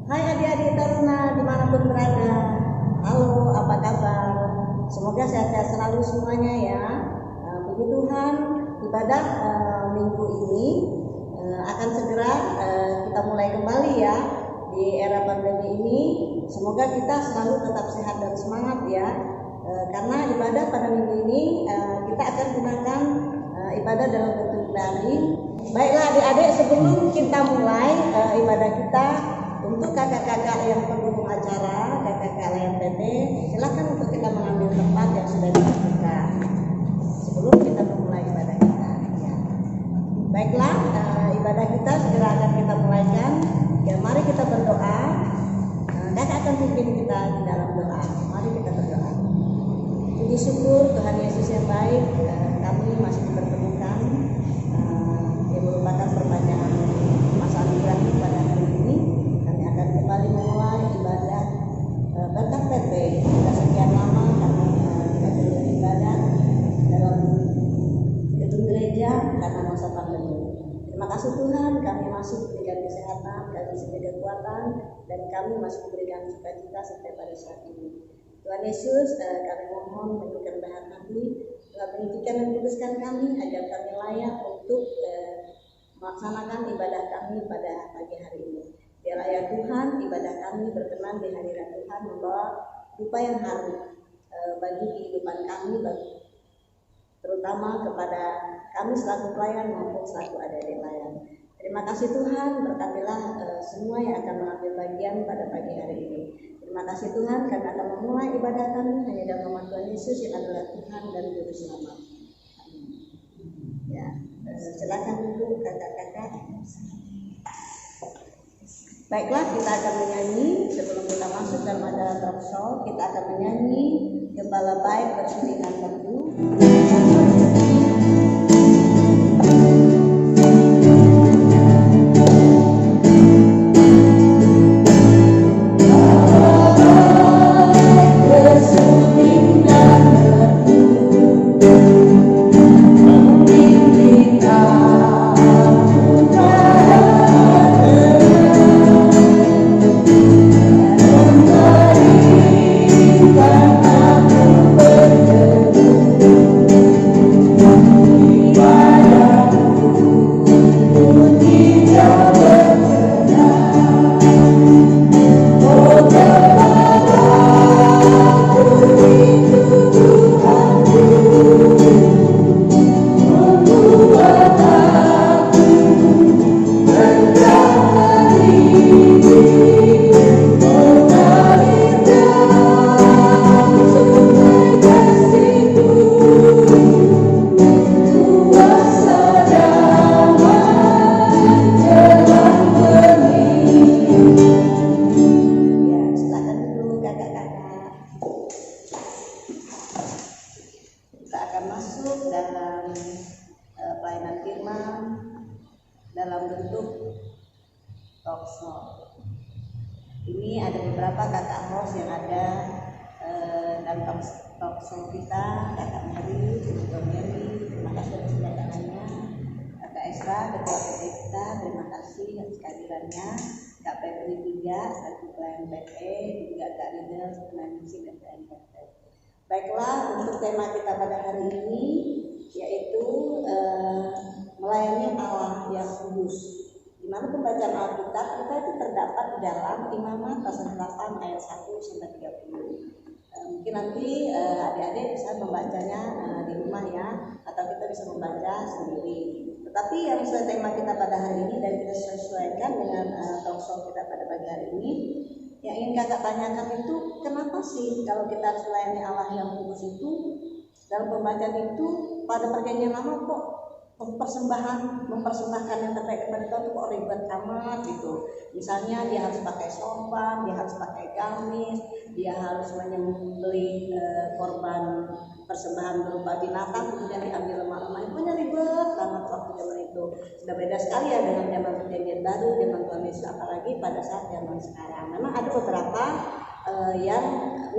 Hai adik-adik Taruna dimanapun berada. Halo, apa kabar? Semoga sehat-sehat selalu semuanya ya. Puji Tuhan, ibadah minggu ini akan segera kita mulai kembali ya di era pandemi ini. Semoga kita selalu tetap sehat dan semangat ya. Karena ibadah pada minggu ini kita akan gunakan ibadah dalam bentuk daring. Baiklah adik-adik, sebelum kita mulai ibadah kita, untuk kakak-kakak yang pendukung acara, kakak-kakak layan PT, silakan untuk kita mengambil tempat yang sudah ditentukan sebelum kita memulai ibadah kita. Ya. Baiklah, ibadah kita segera akan kita mulaikan. Ya, mari kita berdoa. Kakak akan pimpin kita di dalam doa. Mari kita berdoa. Puji syukur Tuhan Yesus yang baik, kami masih dipertemukan yang merupakan perpanjangan masa anugerah pada hari ini. Kami akan kembali memulai ibadah berkat PT. Sudah sekian lama kami tidak beribadah dalam gedung gereja karena masa pandemi. Terima kasih Tuhan, kami masih diberikan kesehatan, kami masih diberikan kekuatan, dan kami masih diberikan sukacita sampai pada saat ini. Tuhan Yesus, kami mohon menunjukkan bahan hati, Tuhan meninggikan dan kuduskan kami agar kami layak untuk melaksanakan ibadah kami pada pagi hari ini. Biarlah ya Tuhan, ibadah kami berkenan di hadirat Tuhan, membawa rupa yang harum bagi kehidupan kami, terutama kepada kami selaku pelayan maupun selaku adik-adik layan. Terima kasih Tuhan, berkatilah semua yang akan mengambil bagian pada pagi hari ini. Terima kasih Tuhan karena akan memulai ibadah kami hanya dalam nama Tuhan Yesus yang adalah Tuhan dan Juru Selamat. Amin. Ya, silakan dulu kakak-kakak. Baiklah, kita akan menyanyi sebelum kita masuk dalam acara talk show. Kita akan menyanyi Gembala Baik Berseringan Merdu. Ini ada beberapa kakak host yang ada dalam talk show kita, kakak Mary, Ibu Mary, terima kasih atas kedatangannya. Kakak Esra, ketua PT kita, terima kasih atas kehadirannya. Kak Petri juga, selaku pelayan PT, juga Kak Ridel, pelayan musik dan pelayan PT. Baiklah, untuk tema kita pada hari ini yaitu melayani Allah yang kudus. Di mana pembacaan Alkitab kita itu terdapat di dalam Imamat pasal 8 ayat 1 sampai 30. Mungkin nanti adik-adik bisa membacanya di rumah ya, atau kita bisa membaca sendiri. Tetapi yang sesuai tema kita pada hari ini dan kita sesuaikan dengan talk show kita pada pagi hari ini, yang ingin kakak tanyakan itu, kenapa sih kalau kita harus melayani Allah yang kudus itu, dalam pembacaan itu pada perjanjian lama kok mempersembahkan yang terbaik kepada Tuhan itu kok ribet amat gitu. Misalnya dia harus pakai sorban, dia harus pakai gamis, dia harus menyembelih korban persembahan berupa binatang, kemudian diambil lemak-lemak. Itu ribet banget waktu zaman itu. Sudah beda sekali ya dengan zaman perjanjian baru, zaman Tuhan Yesus, apalagi pada saat zaman sekarang. Memang ada beberapa yang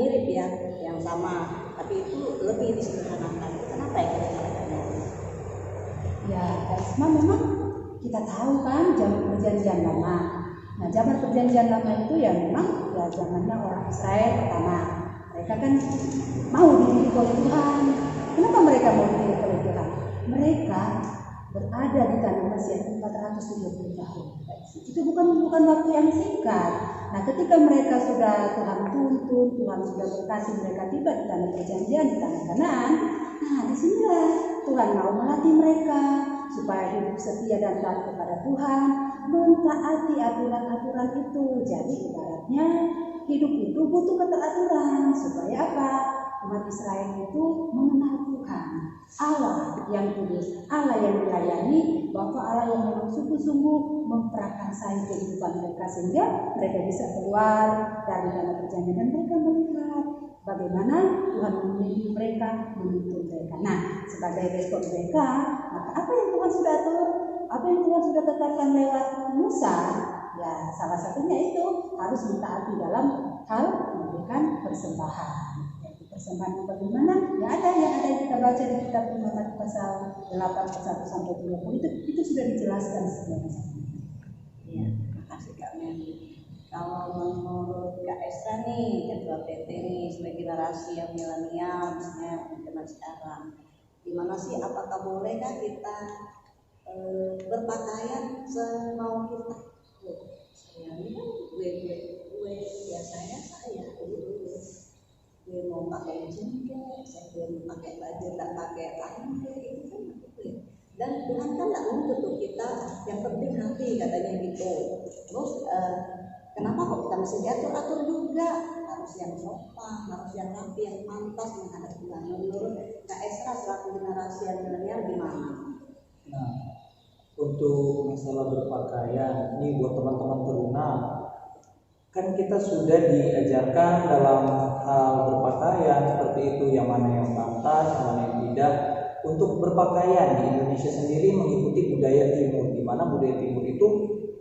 mirip ya, yang sama, tapi itu lebih disederhanakan. Kenapa ya kira-kira? Ya, Karisma memang kita tahu kan zaman perjanjian lama Nah, zaman perjanjian lama itu ya memang ya zamannya orang Israel pertama. Mereka kan mau dididik oleh Tuhan. Kenapa mereka mau dididik oleh Tuhan? Mereka berada di tanah Mesir 430 tahun. Itu bukan waktu yang singkat. Nah, ketika mereka sudah Tuhan tuntun, Tuhan sudah berkati mereka tiba di tanah perjanjian, di tanah Kanaan. Nah, disinilah Tuhan mau melatih mereka supaya hidup setia dan taat kepada Tuhan, mentaati aturan-aturan itu. Jadi ibaratnya hidup itu butuh keteraturan supaya apa? Umat Israel itu mengenal Tuhan, Allah yang kudus, Allah yang dilayani, bahwa Allah yang memang sungguh-sungguh memprakarsai kehidupan mereka sehingga mereka bisa keluar dari tanah perjanjian dan mereka melihat bagaimana Tuhan memilih mereka, menuntun mereka. Nah, sebagai respon mereka, maka apa yang Tuhan sudah atur, apa yang Tuhan sudah tetapkan lewat Musa, ya salah satunya itu harus mentaati dalam hal memberikan persembahan. Persembahan yang bagaimana? Ya ada yang kita baca di kitab Imamat pasal 8 pasal 1 sampai 20 itu sudah dijelaskan sebenarnya. Iya, terima kasih Kak Meli. Kalau menurut Kak Esra nih, Ketua PT nih sebagai generasi yang milenial, misalnya zaman sekarang, gimana sih? Apakah bolehkah kita berpakaian semau kita? Saya ini kan gue biasanya saya gue mau pakai jenggot, saya belum pakai baju, tak pakai apa itu kan gitu ya. Dan Tuhan kan tak menuntut tuh kita, yang penting hati katanya gitu. Terus kenapa kok kita mesti diatur-atur juga? Harus yang sopan, harus yang rapi, yang pantas menghadap Tuhan. Menurut Kak Esra selaku generasi yang milenial gimana? Nah, untuk masalah berpakaian, ini buat teman-teman teruna, kan kita sudah diajarkan dalam hal berpakaian seperti itu, yang mana yang pantas, yang mana yang tidak. Untuk berpakaian di Indonesia sendiri mengikuti budaya Timur, di mana budaya Timur itu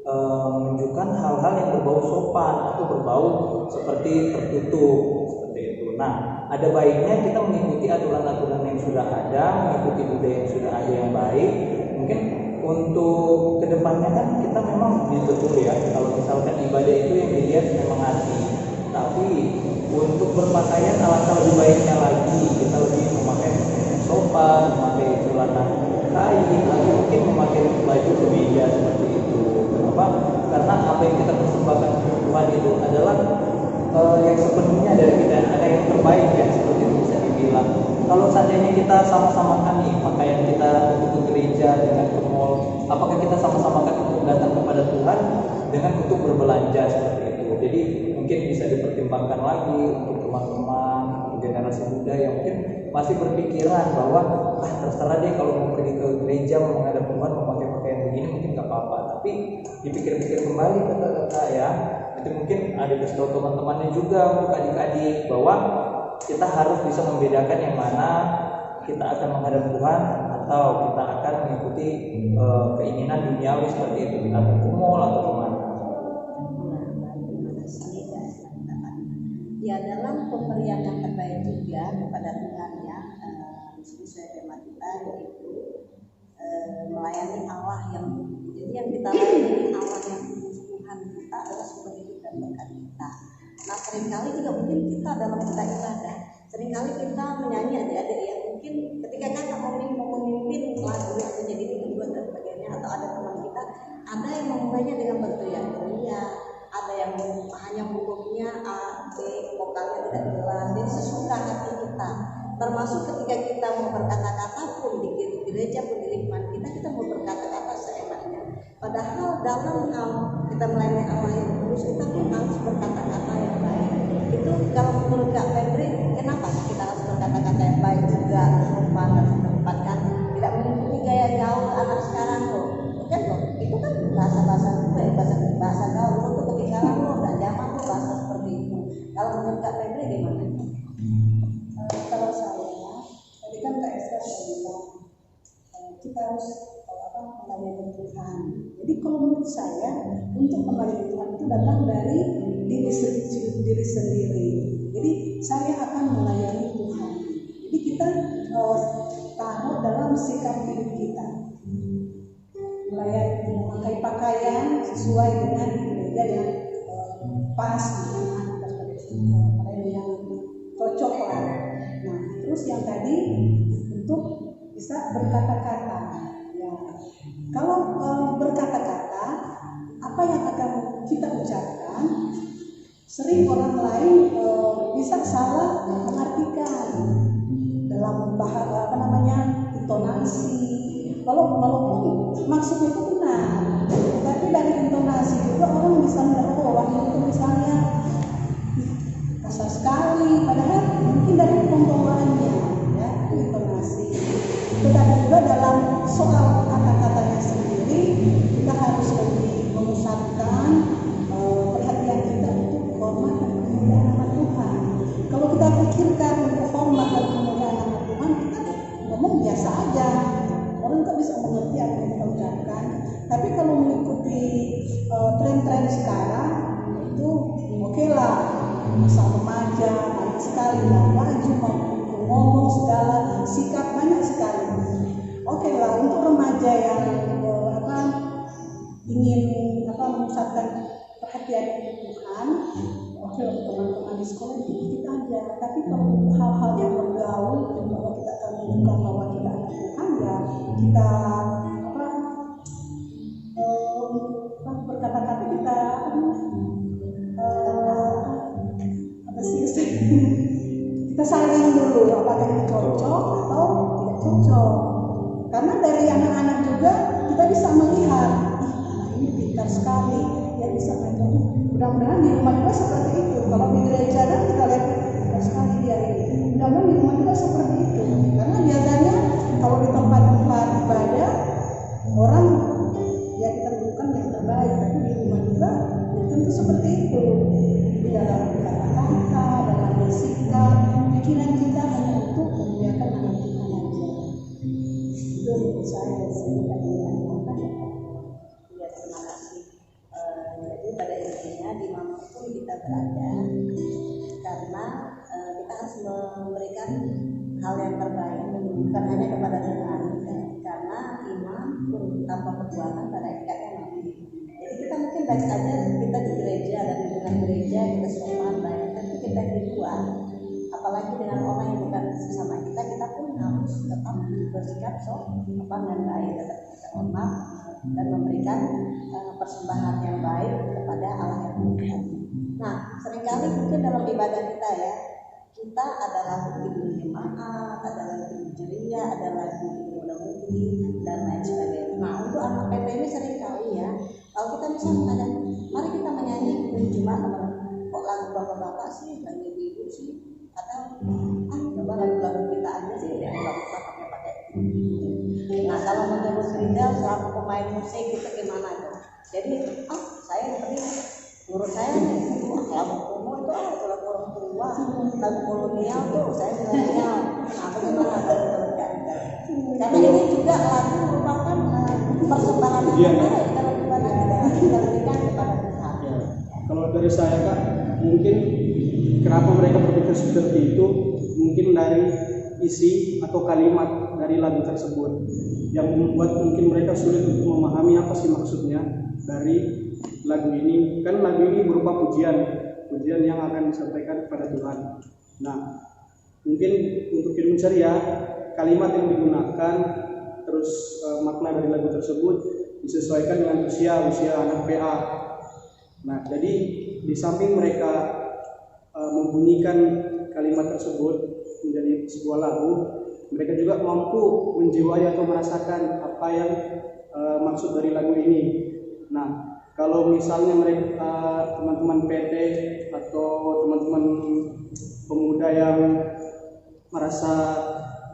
menunjukkan hal-hal yang berbau sopan atau berbau seperti tertutup seperti itu. Nah, ada baiknya kita mengikuti aturan-aturan yang sudah ada, mengikuti budaya yang sudah ada yang baik. Mungkin untuk kedepannya kan kita memang betul ya, kalau misalkan ibadah itu yang dilihat memang hati, tapi untuk berpakaian alangkah lebih baiknya lagi kita lebih memakai sopan, memakai celana kain, lagi mungkin memakai baju kemeja seperti itu. Kenapa? Karena apa yang kita persembahkan ke Tuhan itu adalah yang sepenuhnya dari kita, ada yang terbaik ya, seperti itu bisa dibilang. Kalau seandainya kita sama-samakan nih pakaian kita untuk ke gereja dengan ke mall, apakah kita sama-samakan untuk datang kepada Tuhan dengan untuk berbelanja seperti itu? Jadi mungkin bisa dipertimbangkan lagi untuk teman-teman generasi muda yang mungkin masih berpikiran bahwa terserah deh kalau mau pergi ke gereja mau menghadap Tuhan memakai pakaian begini mungkin nggak apa-apa, tapi dipikir-pikir kembali kata-kata ya, nanti mungkin ada kasih teman-temannya juga untuk adik-adik bahwa kita harus bisa membedakan yang mana kita akan menghadap Tuhan atau kita akan mengikuti keinginan duniawi seperti itu, kita mau ke mall atau kemana. Ya, dalam pemberian yang terbaik juga kepada Tuhan ya, sesuai tema kita yaitu melayani Allah yang, jadi yang kita layani Allah yang Tuhan kita adalah sumber hidup dan berkat kita. Nah, seringkali juga mungkin kita dalam kita ibadah, seringkali kita menyanyi adik-adik ya, mungkin ketika kakak mau memimpin lagu yang menjadi hidup dan sebagainya, atau ada teman kita, ada yang memulainya dengan berteriak-teriak, ada yang hanya hurufnya A, B, vokalnya tidak jelas, jadi sesuka hati kita. Termasuk ketika kita mau berkata-kata pun di gereja pun di lingkungan kita mau berkata-kata seenaknya. Padahal dalam hal kita melayani Allah yang kudus, kita pun harus berkata-kata yang baik. Itu kalau menurut Kak Febri, kenapa kita harus berkata-kata yang baik juga, sopan dan menempatkan, tidak mengikuti gaya gaul anak sekarang loh. Kan loh, itu kan bahasa-bahasa juga ya, bahasa gaul itu ketinggalan loh, nggak zaman loh bahasa seperti itu. Kalau menurut Kak Febri gimana? Kalau saya, tadi kan Kak Esther sudah bilang kita harus melayani Tuhan. Jadi kalau menurut saya, untuk melayani Tuhan itu datang dari diri sendiri. Jadi saya akan melayani Tuhan. Jadi kita taruh dalam sikap hidup kita. Melayani, memakai pakaian sesuai dengan gereja. gereja yang pas dengan anak mereka yang cocok lah. Nah, terus yang tadi untuk bisa berkata-kata. Ya, kalau berkata-kata, apa yang akan kita ucapkan, sering orang lain bisa salah mengartikan dalam bahasa intonasi. Walaupun maksudnya itu benar, tapi dari intonasi juga orang bisa melihat wanita itu misalnya kasar sekali, padahal mungkin dari pembawaannya, ya, intonasi. Tetapi juga dalam soal kata-katanya sendiri, kita harus lebih memusatkan perhatian kita untuk hormat dan kemuliaan nama Tuhan. Kalau kita pikirkan untuk hormat dan kemuliaan nama Tuhan, kita ngomong biasa aja. Orang tak bisa mengerti apa yang kita ucapkan. Tapi kalau mengikuti tren-tren sekarang, itu oke lah. Masa remaja banyak sekali lah, baju maupun ngomong segala sikap banyak sekali. Oke lah, untuk remaja yang ingin memusatkan perhatian Tuhan, oke lah, teman-teman di sekolah dikit aja. Tapi kalau hal-hal yang bergaul, bahwa kita akan menunjukkan bahwa kita anak Tuhan, ya kita berkata-kata kita kita saling dulu apakah ini cocok atau tidak cocok. Karena dari anak-anak juga kita bisa melihat, anak ini pintar sekali, dia bisa ngajar. Mudah-mudahan di rumah juga seperti itu. Kalau di gereja kan kita lihat pintar sekali dia ini. Mudah-mudahan di rumah juga seperti itu. Karena biasanya kalau di tempat-tempat ibadah orang ya kita bukan yang terbaik, tapi di rumah juga tentu seperti itu. Di dalam kata-kata, dalam bersikap, pikiran kita hanya untuk memuliakan nama Tuhan saja. Itu menurut saya sebagai apa? Ya, terima kasih. Jadi pada intinya dimanapun kita berada, karena kita harus memberikan hal yang terbaik, bukan hanya kepada Tuhan, karena iman tanpa perbuatan pada ikatnya mati. Jadi kita mungkin baik saja kita di gereja dan di dalam gereja kita sopan baik, tapi kita di luar, apalagi dengan orang yang bukan sesama kita, kita pun harus tetap bersikap sopan dan baik, tetap kita hormat dan memberikan persembahan yang baik kepada Allah yang Tuhan. Nah, seringkali mungkin dalam ibadah kita ya, kita ada lagu di jemaat, ada lagu di ceria, ada lagu di muda-mudi dan lain sebagainya. Nah, untuk anak PT ini seringkali ya, kalau kita bisa mengajak, mari kita menyanyi di jemaat, kok lagu bapak-bapak sih, lagu ibu sih, atau coba lagu-lagu kita aja sih, ya lagu pakai. Nah, kalau menurut Ridel selaku pemain musik itu gimana tuh? Jadi, saya ngerti, menurut saya lagu kuno itu lagu orang tua, lagu kolonial tuh saya milenial. Apa gimana dari karena ini juga lagu merupakan persembahan yang baik dalam ibadah kita berikan kepada Tuhan. Ya. Kalau dari saya Kak, mungkin kenapa mereka berpikir seperti itu, mungkin dari isi atau kalimat dari lagu tersebut yang membuat mungkin mereka sulit untuk memahami apa sih maksudnya dari lagu ini. Kan lagu ini berupa pujian yang akan disampaikan kepada Tuhan. Nah, mungkin untuk film ceria, kalimat yang digunakan terus makna dari lagu tersebut disesuaikan dengan usia anak PA. Nah, jadi di samping mereka membunyikan kalimat tersebut menjadi sebuah lagu, mereka juga mampu menjiwai atau merasakan apa yang maksud dari lagu ini. Nah, kalau misalnya mereka teman-teman PT atau teman-teman pemuda yang merasa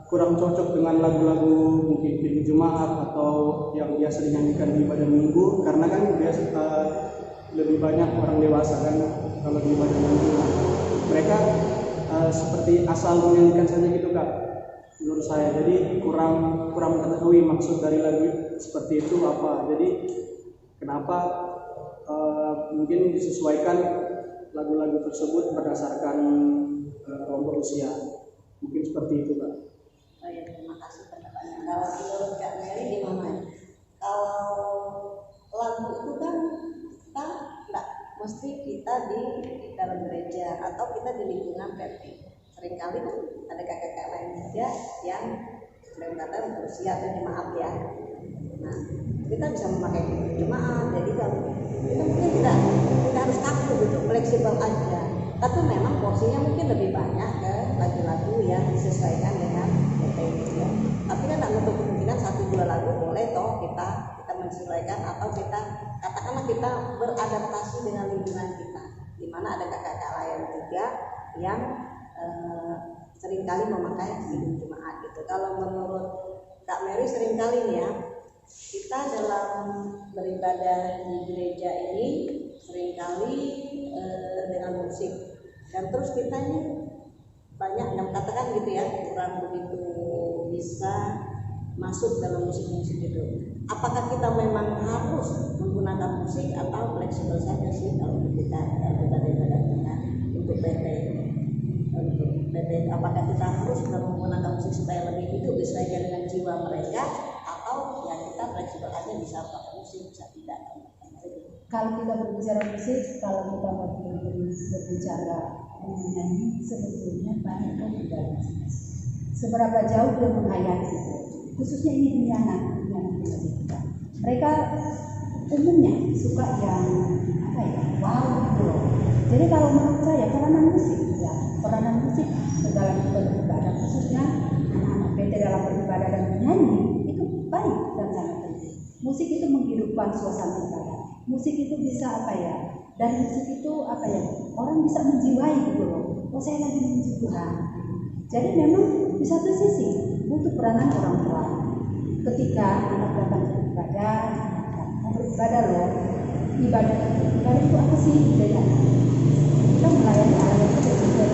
kurang cocok dengan lagu-lagu mungkin di jemaat atau yang biasa dinyanyikan di ibadah minggu, karena kan biasa lebih banyak orang dewasa kan kalau di ibadah minggu, mereka seperti asal menyanyikan saja gitu Kak, menurut saya. Jadi kurang mengetahui maksud dari lagu seperti itu apa. Jadi kenapa mungkin disesuaikan lagu-lagu tersebut berdasarkan kelompok usia, mungkin seperti itu Kak. Oh ya, terima kasih pendapatnya. Kalau menurut Kak Mary gimana? Kalau lagu itu kan kita atau kita di lingkungan PT. Seringkali kan ada kakak-kakak lain juga yang dalam kata berusia atau jemaat ya. Nah, kita bisa memakai jemaat. Jadi kalau kita mungkin tidak harus kaku gitu, fleksibel aja. Tapi memang porsinya mungkin lebih banyak ke lagu-lagu yang disesuaikan dengan PT ya. Tapi kan tidak menutup kemungkinan 1-2 lagu boleh toh kita menyesuaikan, atau kita katakanlah kita beradaptasi dengan lingkungan kita, di mana ada kakak-kakak lain juga yang seringkali memakai hidung jemaat gitu. Kalau menurut Kak Mary seringkali nih ya, kita dalam beribadah di gereja ini seringkali dengan musik, dan terus kita ini banyak yang katakan gitu ya, kurang begitu bisa masuk dalam musik-musik itu. Apakah kita memang harus menggunakan musik atau fleksibel saja sih kalau kita beribadah kita untuk PT? Apakah kita harus menggunakan musik supaya lebih hidup disesuaikan dengan jiwa mereka, atau ya kita fleksibel aja, bisa pakai musik bisa tidak? Kalau kita berbicara musik, kalau kita berbicara menyanyi, sebetulnya banyak kan juga. Seberapa jauh dia menghayati itu, khususnya ini anak kita. Mereka umumnya suka yang wow gitu loh. Jadi kalau menurut saya peranan musik dalam beribadah, khususnya anak-anak PT dalam beribadah dan menyanyi itu baik dan sangat penting. Musik itu menghidupkan suasana ibadah. Musik itu bisa dari musik itu orang bisa menjiwai gitu loh. Oh, saya lagi memuji Tuhan. Jadi memang di satu sisi butuh peranan orang tua. Ketika anak datang beribadah, mau beribadah loh. Ibadah itu apa sih? Kita melayani Allah yang berbeda.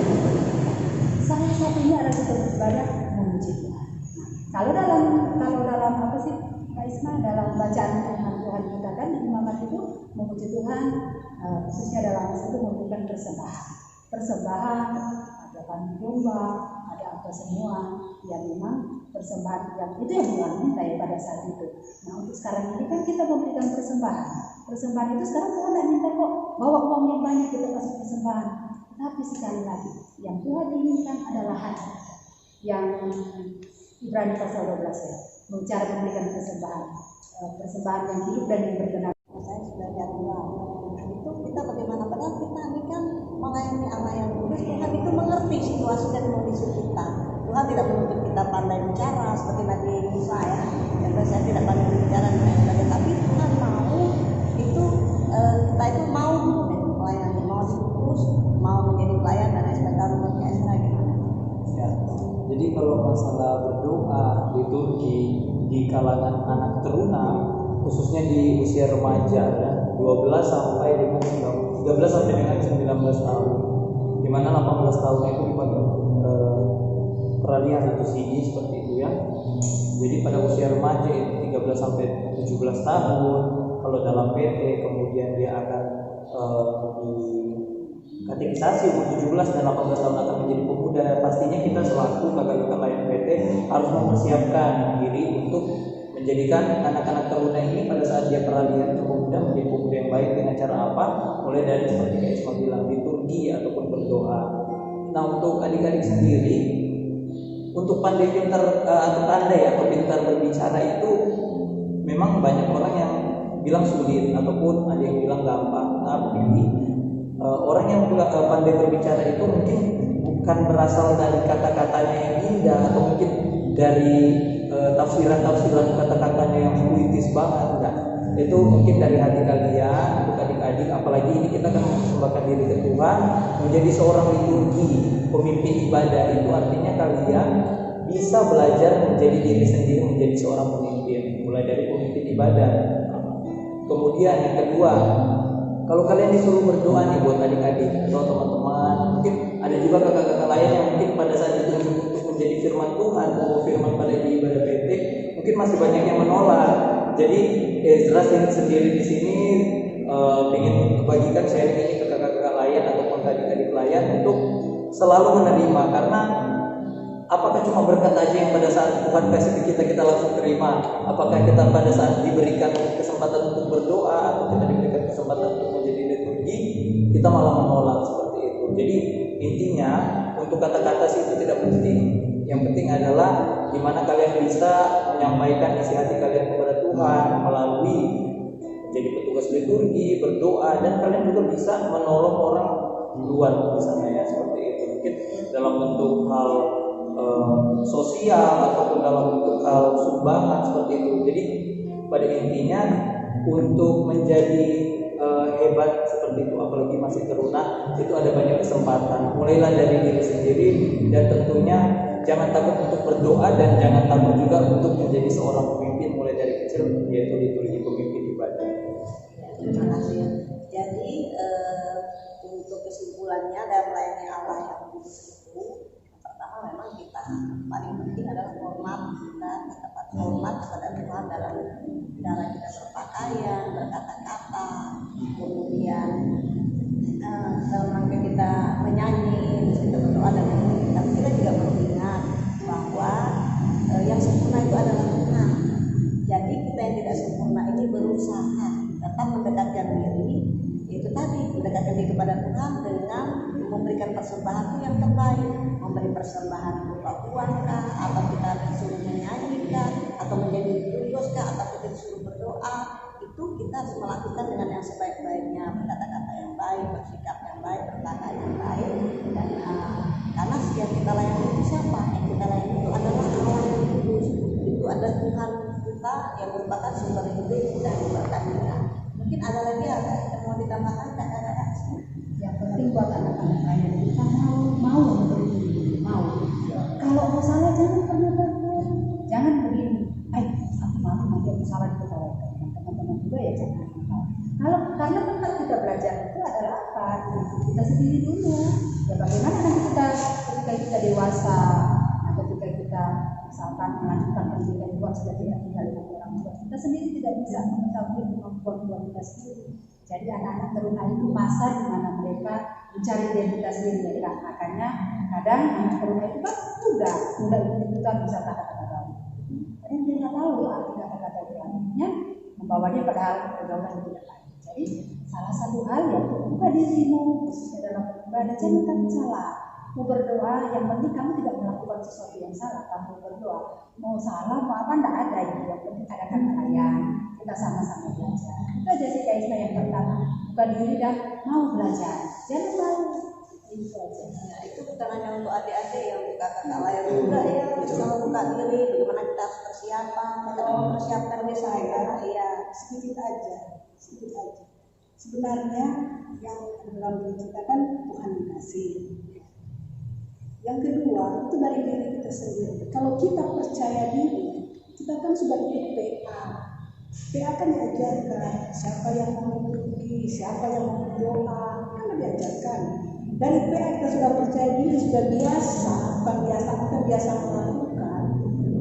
Salah satunya adalah kita beribadah memuji Tuhan. Kalau dalam Kak Isma, dalam bacaan firman Tuhan kita kan imamat itu memuji Tuhan, khususnya dalam itu memberikan persembahan, ada kambing domba, ada apa semua, yang memang persembahan yang itu yang Tuhan minta ya pada saat itu. Nah, untuk sekarang ini kan kita memberikan persembahan itu sekarang Tuhan tidak minta kok bawa uang yang banyak kita kasih persembahan, tapi sekali lagi yang Tuhan inginkan adalah hati yang Ibrani pasal 12 ya, cara memberikan persembahan yang hidup dan yang berkenan. Saya sudah lihat itu kita bagaimana, padahal kita ini kan melayani Allah yang kudus. Tuhan itu mengerti situasi dan kondisi kita. Tuhan tidak menuntut kita pandai bicara seperti Nabi Musa ya. Saya tidak pandai bicara dan sebagainya, tapi Tuhan mau itu kita itu mau melayani, mau dikudus, mau menjadi pelayan dan sebagainya. Ya. Jadi kalau masalah berdoa di Turki di kalangan anak teruna, khususnya di usia remaja ya, 13 sampai dengan 19 tahun, di mana 18 tahun itu dipanggil peralihan atau sini seperti itu ya. Jadi pada usia remaja itu 13 sampai 17 tahun, kalau dalam PT kemudian dia akan kategorisasi umur 17 dan 18 tahun akan menjadi pemuda. Pastinya kita selaku kakak-kakak layan PT harus mempersiapkan diri untuk menjadikan anak-anak teruna ini pada saat dia peralihan ke pemuda menjadi pemuda yang baik dengan cara apa? Mulai dari seperti kayak Isma bilang, liturgi ataupun berdoa. Nah, untuk adik-adik sendiri, untuk pandai atau pintar berbicara itu memang banyak orang yang bilang sulit ataupun ada yang bilang gampang. Tapi orang yang pandai berbicara itu mungkin bukan berasal dari kata-katanya yang indah atau mungkin dari tafsiran kata-katanya yang puitis banget, enggak. Itu mungkin dari hati kalian untuk adik-adik, apalagi ini kita kan mempersembahkan diri ke Tuhan, menjadi seorang liturgi, pemimpin ibadah. Itu artinya kalian bisa belajar menjadi diri sendiri, menjadi seorang pemimpin, mulai dari pemimpin ibadah. Kemudian yang kedua, kalau kalian disuruh berdoa nih buat adik-adik atau teman-teman, mungkin ada juga kakak-kakak lain yang mungkin pada saat itu untuk menjadi firman Tuhan atau firman pada di ibadah PT, mungkin masih banyak yang menolak. Jadi jelas ini sendiri di sini ingin membagikan sharing ini ke kakak-kakak lain ataupun adik-adik lain untuk selalu menerima, karena apakah cuma berkat aja yang pada saat Tuhan kasih ke kita langsung terima? Apakah kita pada saat diberikan kesempatan untuk berdoa atau kita diberikan kesempatan untuk menjadi liturgi, kita malah menolak seperti itu? Jadi intinya untuk kata-kata sih itu tidak penting. Yang penting adalah gimana kalian bisa menyampaikan isi hati kalian kepada Tuhan melalui jadi petugas liturgi, berdoa, dan kalian juga bisa menolong orang luar misalnya ya, seperti itu. Mungkin dalam bentuk hal sosial ataupun dalam bentuk hal sumbangan seperti itu. Jadi pada intinya untuk menjadi hebat seperti itu, apalagi masih teruna, itu ada banyak kesempatan. Mulailah dari diri sendiri, dan tentunya jangan takut untuk berdoa, dan jangan takut juga untuk menjadi seorang pemimpin mulai dari kecil, yaitu liturgi pemimpin ibadah. Terima kasih. Jadi untuk kesimpulannya dalam melayani Allah yang kudus itu, pertama memang kita paling penting adalah hormat, kita dapat hormat kepada Tuhan dalam cara kita berpakaian, berkata-kata, kemudian dalam rangka kita menyanyi, terus kita berdoa dan lain-lain. Tapi kita juga perlu ingat bahwa yang sempurna itu adalah Tuhan. Jadi kita yang tidak sempurna ini berusaha tetap mendekatkan diri, itu tadi mendekatkan diri kepada Tuhan dengan memberikan persembahan yang terbaik, memberi persembahan berupa uang kah, atau kita disuruh menyanyikan, atau menjadi liturgos kah, atau kita disuruh berdoa, itu kita harus melakukan dengan yang sebaik-baiknya, berkata-kata yang baik, bersikap yang baik, berkata yang baik, dan karena yang kita layani itu siapa? Yang kita layani itu adalah Allah yang kudus, itu adalah Tuhan kita yang merupakan sumber hidup dan berkat kita. Mungkin ada lagi yang mau ditambahkan kakak-kakak? Yang penting buat anak-anak lain kita mau memberi, mau. Kalau mau salah jangan pernah takut, jangan begini. Aku maaf nanti aku salah diketawakan. Teman-teman juga ya jangan. Kalau karena tempat kita belajar itu adalah apa? Kita sendiri dulu. Ya bagaimana nanti kita ketika kita dewasa, atau ketika kita misalkan melanjutkan pendidikan luar sudah tidak tinggal dengan orang tua, kita sendiri tidak bisa mengetahui kemampuan kita sendiri. Jadi anak-anak teruna itu masa di mana mereka mencari identitas diri. Makanya kadang anak teruna itu kan mudah ikut-ikutan bisa kata-kata baru. Kadang dia nggak tahu arti kata-kata berikutnya membawanya pada hal pergaulan yang tidak baik. Jadi salah satu hal yang buka dirimu khususnya dalam beribadah, jangan takut salah. Mau berdoa, yang penting kamu tidak melakukan sesuatu yang salah. Kamu berdoa, mau salah, mau apa, tidak ada itu. Yang penting adakan pelayan. Kita sama-sama belajar. Itu aja sih Kak Isma yang pertama. Buka diri dan mau belajar. Jangan malu. Itu aja. Nah, itu bukan hanya untuk adik-adik yang kakak-kakak lain juga ya. Kalau buka diri, bagaimana kita harus persiapan, kita mempersiapkan misalnya, ya sedikit aja. Sebenarnya yang dalam diri kita kan Tuhan kasih. Yang kedua itu dari diri kita sendiri. Kalau kita percaya diri, kita kan sudah ikut PA. PA kan diajarkan siapa yang mau pergi, siapa yang mau berdoa, kan diajarkan. Dari PA kita sudah percaya diri, sudah biasa, bukan biasa kita biasa melakukan.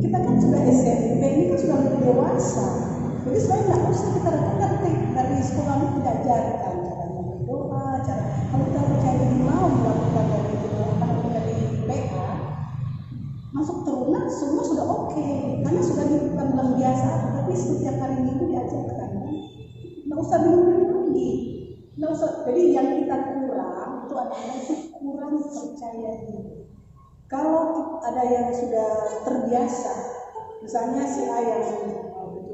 Kita kan sudah SMP, ini kan sudah lebih dewasa. Jadi sebenarnya nggak usah kita ngerti dari sekolah itu diajarkan cara berdoa, cara kalau kita percaya diri mau melakukan dari PA, masuk teruna semua sudah oke, karena sudah dibilang biasa. Tapi setiap hari minggu diajarkan, nggak usah bingung lagi, nggak usah. Jadi yang kita kurang itu adalah kurang percaya diri. Kalau ada yang sudah terbiasa, misalnya si A yang hampir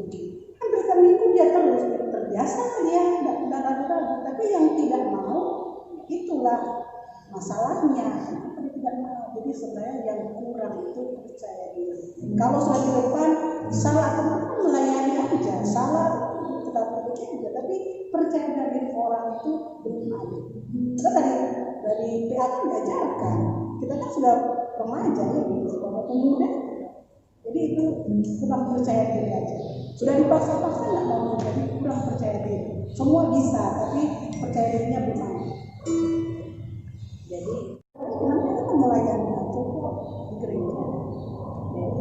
minggu dia terus terbiasa, dia nggak ragu-ragu. Tapi yang tidak mau, itulah masalahnya. Kenapa dia tidak mau? Jadi sebenarnya yang kurang itu percaya diri. Kalau sudah di depan salah atau melayani aja, salah kita perbaiki aja. Tapi percaya diri orang itu belum ada. Kita dari PA kan diajarkan. Kita kan sudah remaja ya, sekolah pemuda. Jadi itu kurang percaya diri aja. Sudah dipaksa-paksa nggak mau, jadi kurang percaya diri. Semua bisa, tapi percaya dirinya belum ada. jadi Nanti kita melayani aja kok di gereja.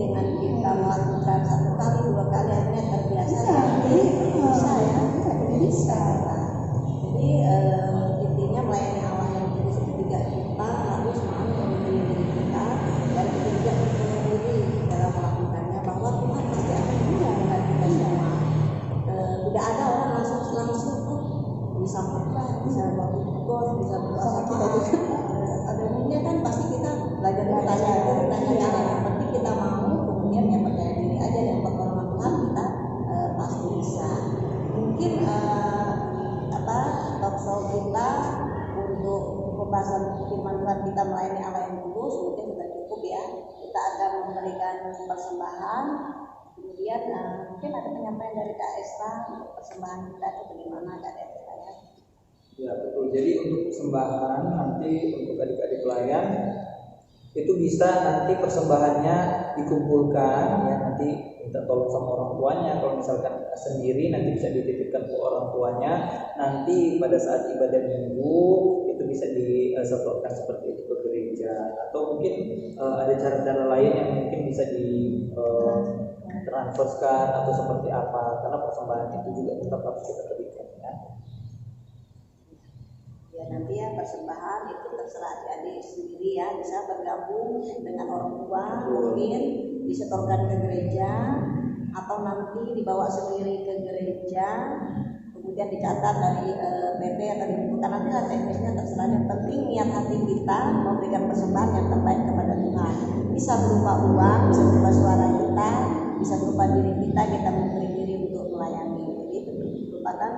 dengan kita melakukan 1 kali 2 kali akhirnya terbiasa. Jadi Bisa ya. Jadi bisa. Jadi intinya melayani Allah yang kudus itu juga kita harus mau memberi diri kita, dan kita juga memberi dalam melakukannya, bahwa Tuhan pasti akan memulai kita semua. Tidak ada orang langsung bisa khotbah, bisa bawa bos, bisa berdoa, kita juga memberikan persembahan. Kemudian mungkin ada penyampaian dari Kak Esta untuk persembahan kita itu bagaimana Kak Esta ya? Ya betul. Jadi untuk persembahan nanti untuk adik-adik pelayan itu bisa nanti persembahannya dikumpulkan ya, nanti minta tolong sama orang tuanya. Kalau misalkan sendiri nanti bisa dititipkan ke orang tuanya. Nanti pada saat ibadah minggu itu bisa disetorkan seperti itu ke gereja, atau mungkin ada cara-cara lain yang mungkin bisa di transferkan atau seperti apa, karena persembahan itu juga tetap harus kita berikan ya. Ya nanti ya persembahan itu terserah adik-adik sendiri ya, bisa bergabung dengan orang tua, mungkin disetorkan ke gereja atau nanti dibawa sendiri ke gereja, kemudian dicatat dari BP atau dikumpulkan, nanti lah teknisnya terserah. Yang penting niat hati kita memberikan persembahan yang terbaik kepada Tuhan. Bisa berupa uang, bisa berupa suara kita, bisa berupa diri kita memberi diri untuk melayani. Jadi itu merupakan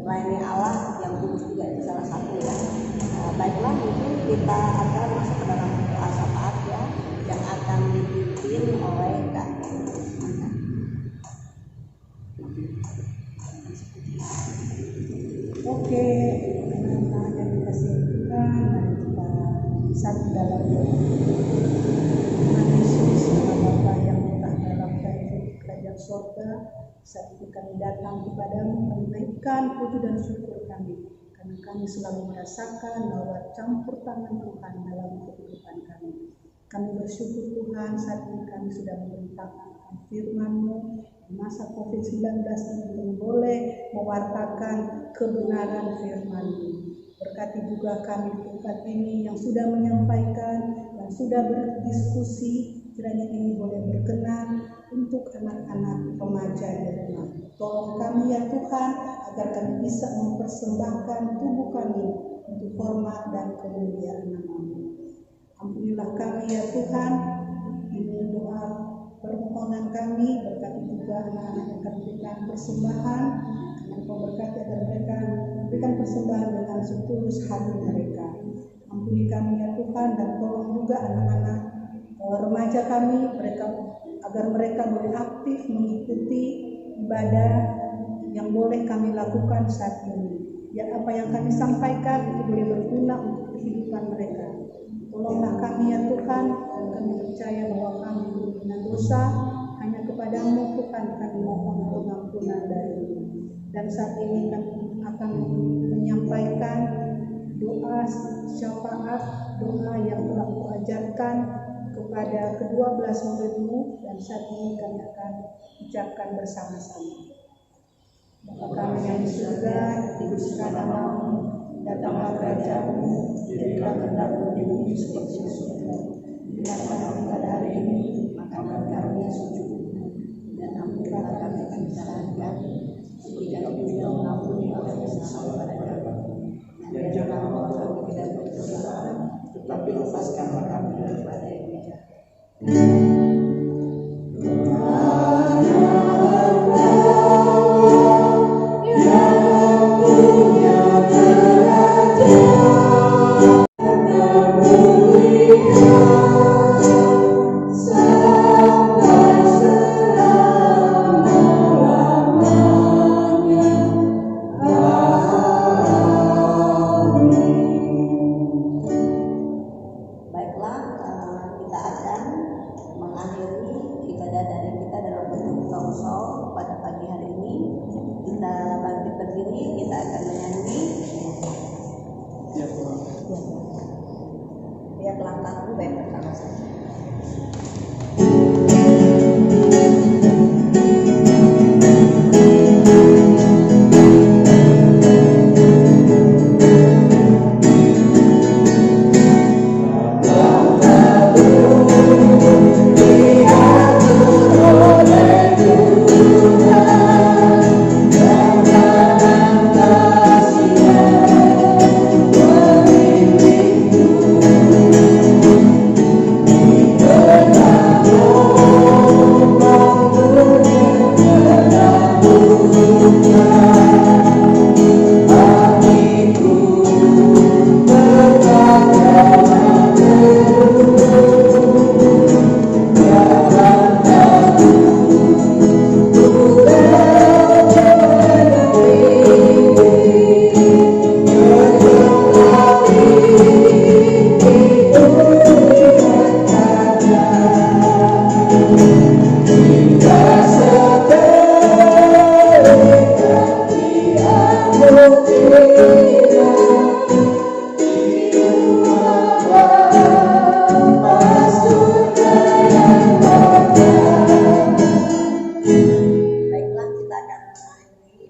melayani Allah yang tulus juga, itu salah satu ya. Baiklah, mungkin kita akan masuk ke dalam doa syafaat ya, yang akan dipimpin oleh Kak. Oke, anak-anak yang dikasih Tuhan, mari kita satu dalam doa. Tuhan Yesus, Allah Bapa yang telah dalam kerajaan surga, saat itu kami datang kepadamu, kami naikkan puji dan syukur kami, karena kami selalu merasakan bahwa campur tangan Tuhan dalam kehidupan kami. Kami bersyukur Tuhan, saat ini kami sudah memberitakan firman-Mu di masa COVID-19 ini, kami boleh mewartakan kebenaran firman-Mu. Berkati juga kami di tempat ini yang sudah menyampaikan dan sudah berdiskusi, kiranya ini boleh berkenan untuk anak-anak remaja di rumah. Tolong kami ya Tuhan, agar kami bisa mempersembahkan tubuh kami untuk hormat dan kemuliaan nama-Mu. Ampunilah kami ya Tuhan, ini doa permohonan kami. Berkati juga anak-anak yang akan memberikan persembahan, karena Engkau berkati agar mereka memberikan persembahan dengan setulus hati mereka. Ampuni kami ya Tuhan, dan tolong juga anak-anak remaja kami, agar mereka boleh aktif mengikuti ibadah yang boleh kami lakukan saat ini. Ya, apa yang kami sampaikan itu boleh berguna untuk kehidupan mereka. Tolonglah kami ya Tuhan, dan kami percaya bahwa kami dengan dosa, hanya kepadamu Tuhan kami mohon pengampunan dari-Mu. Dan saat ini kami akan menyampaikan doa syafaat, doa yang telah Kau ajarkan kepada ke-12 murid-Mu, dan saat ini kami akan ucapkan bersama-sama. Bapa kami yang di surga, dikuduskan nama-Mu, datanglah kerajaan-Mu, jadilah kehendak-Mu di bumi seperti di surga. Berikanlah kami pada hari ini makanan kami yang secukupnya, dan ampunilah kami akan kesalahan kami, seperti kami juga mengampuni orang yang salah pada kami. Dan jangan membawa kami ke dalam pencobaan, tetapi lepaskanlah kami daripada yang jahat.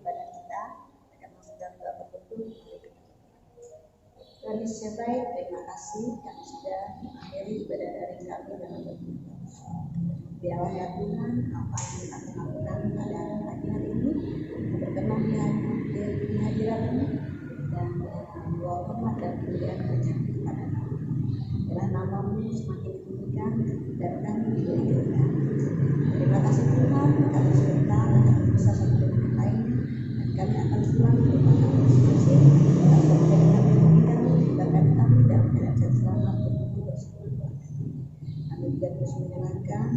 ibadah kita akan mengganggu apapun. Tuhan Yesus yang baik, terima kasih kami sudah mengakhiri ibadah dari kami dalam berdoa. Biarlah ya Tuhan, apa yang kami lakukan pada pagi hari ini berkenan di hadirat-Mu dan membawa hormat dan kemuliaan kerajaan kepada Kami. Biarlah nama-Mu semakin ditinggikan dan kami diberkati. Terima kasih Tuhan, kami sudah kami bisa satu dengan yang lainnya dan kami akan pulang ke rumah kami masing-masing. Dalam kami memberikan bahkan kami dalam kerajaan selamat berkumpul bersama keluarga. Kami juga terus menjalankan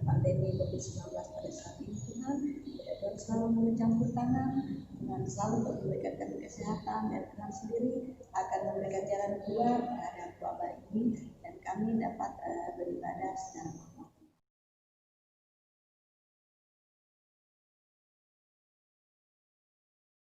pandemi COVID-19 pada saat ini Tuhan. Tuhan selalu mencampur tangan, Tuhan selalu memberikan kesehatan dan Tuhan sendiri akan memberikan jalan keluar terhadap wabah ini dan kami dapat